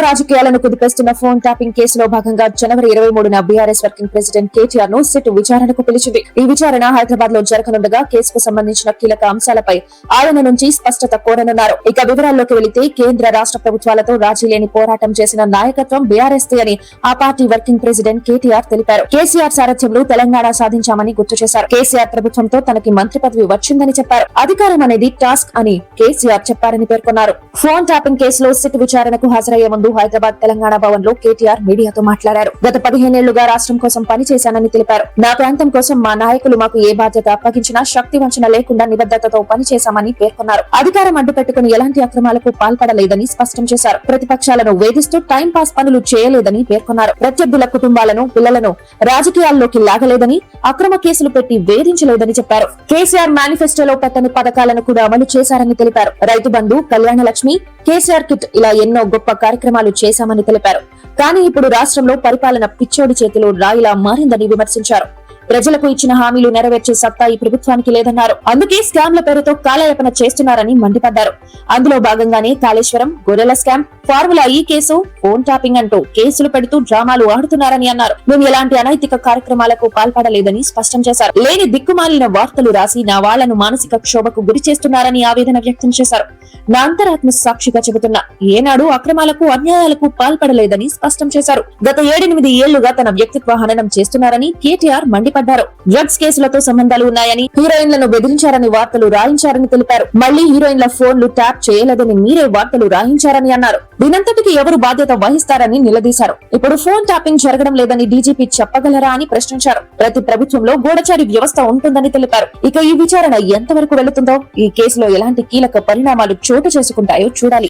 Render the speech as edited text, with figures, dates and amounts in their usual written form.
రాజకీయాలను కుదిపేస్తున్న phone tapping కేసులో భాగంగా జనవరి 23న బీఆర్ఎస్ వర్కింగ్ ప్రెసిడెంట్ కేటీఆర్ ను సిట్ విచారణకు పిలిచింది. ఈ విచారణ హైదరాబాద్ లో జరగనుండగా కేసుకు సంబంధించిన కీలక అంశాలపై ఆయన నుంచి స్పష్టత కోరనున్నారు. ఇక వివరాల్లోకి వెళితే కేంద్ర రాష్ట్ర ప్రభుత్వాలతో రాజీ లేని పోరాటం చేసిన నాయకత్వం బీఆర్ఎస్ దే అని ఆ పార్టీ వర్కింగ్ ప్రెసిడెంట్ కేటీఆర్ తెలిపారు. కేసీఆర్ సారథ్యంలో తెలంగాణ సాధించామని గుర్తు చేశారు. కేసీఆర్ ప్రభుత్వంతో తనకి మంత్రి పదవి వచ్చిందని చెప్పారు. అధికారం అనేది టాస్క్ అని కేసీఆర్ చెప్పారని పేర్కొన్నారు. ఫోన్ ట్యాపింగ్ కేసులో సిట్ విచారణకు హాజరయ్యే ముందు హైదరాబాద్ తెలంగాణ భవన్ లో కేటీఆర్ మీడియాతో మాట్లాడారు. గత 15 ఏళ్లుగా రాష్ట్రం కోసం పనిచేశానని తెలిపారు. నా ప్రాంతం కోసం మా నాయకులు మాకు ఏ బాధ్యత అప్పగించినా శక్తి వంచన లేకుండా నిబద్ధతతో పనిచేశామని పేర్కొన్నారు. అధికారం అడ్డు పెట్టుకుని ఎలాంటి అక్రమాలకు పాల్పడలేదని స్పష్టం చేశారు. ప్రతిపక్షాలను వేధిస్తూ టైం పాస్ పనులు చేయలేదని పేర్కొన్నారు. ప్రత్యర్థుల కుటుంబాలను పిల్లలను రాజకీయాల్లోకి లాగలేదని, అక్రమ కేసులు పెట్టి వేధించలేదని చెప్పారు. కేసీఆర్ మేనిఫెస్టోలో పెట్టని పథకాలను కూడా అమలు చేశారని తెలిపారు. రైతు బంధు, కళ్యాణ లక్ష్మి, కేసీఆర్ కిట్ ఇలా ఎన్నో గొప్ప కార్యక్రమాలు చేశామని తెలిపారు. కానీ ఇప్పుడు రాష్ట్రంలో పరిపాలన పిచ్చోడి చేతిలో రాయిలా మారిందని విమర్శించారు. ప్రజలకు ఇచ్చిన హామీలు నెరవేర్చే సత్తా ఈ ప్రభుత్వానికి లేదన్నారు. అందుకే స్కామ్ల పేరుతో కాలయాపన చేస్తున్నారని మండిపడ్డారు. అందులో భాగంగానే కాళేశ్వరం, గొర్రెల స్కామ్, ఫార్ములా ఈ కేసు, ఫోన్ ట్యాపింగ్ అంటూ కేసులు పెడుతూ డ్రామాలు ఆడుతున్నారని అన్నారు. మేము ఎలాంటి అనైతిక కార్యక్రమాలకు పాల్పడలేదని స్పష్టం చేశారు. లేని దిక్కుమాలిన వార్తలు రాసి నా వాళ్లను మానసిక క్షోభకు గురి చేస్తున్నారని ఆవేదన వ్యక్తం చేశారు. నా అంతరాత్మ సాక్షిగా చెబుతున్నా ఏనాడు అక్రమాలకు, అన్యాయాలకు పాల్పడలేదని స్పష్టం చేశారు. గత 7-8 ఏళ్లుగా తన వ్యక్తిత్వ హననం చేస్తున్నారని కేటీఆర్ మండిపడ్డారు. డ్రగ్స్ కేసులతో సంబంధాలు ఉన్నాయని, హీరోయిన్లను బెదిరించారని వార్తలు రాయించారని తెలిపారు. మళ్లీ హీరోయిన్ల ఫోన్లు ట్యాప్ చేయలేదని మీరే వార్తలు రాయించారని అన్నారు. దీనంతటికి ఎవరు బాధ్యత వహిస్తారని నిలదీశారు. ఇప్పుడు ఫోన్ ట్యాపింగ్ జరగడం లేదని డీజీపీ చెప్పగలరా అని ప్రశ్నించారు. ప్రతి ప్రభుత్వంలో గూఢచారి వ్యవస్థ ఉంటుందని తెలిపారు. ఇక ఈ విచారణ ఎంతవరకు వెళుతుందో, ఈ కేసులో ఎలాంటి కీలక పరిణామాలు చోటు చేసుకుంటాయో చూడాలి.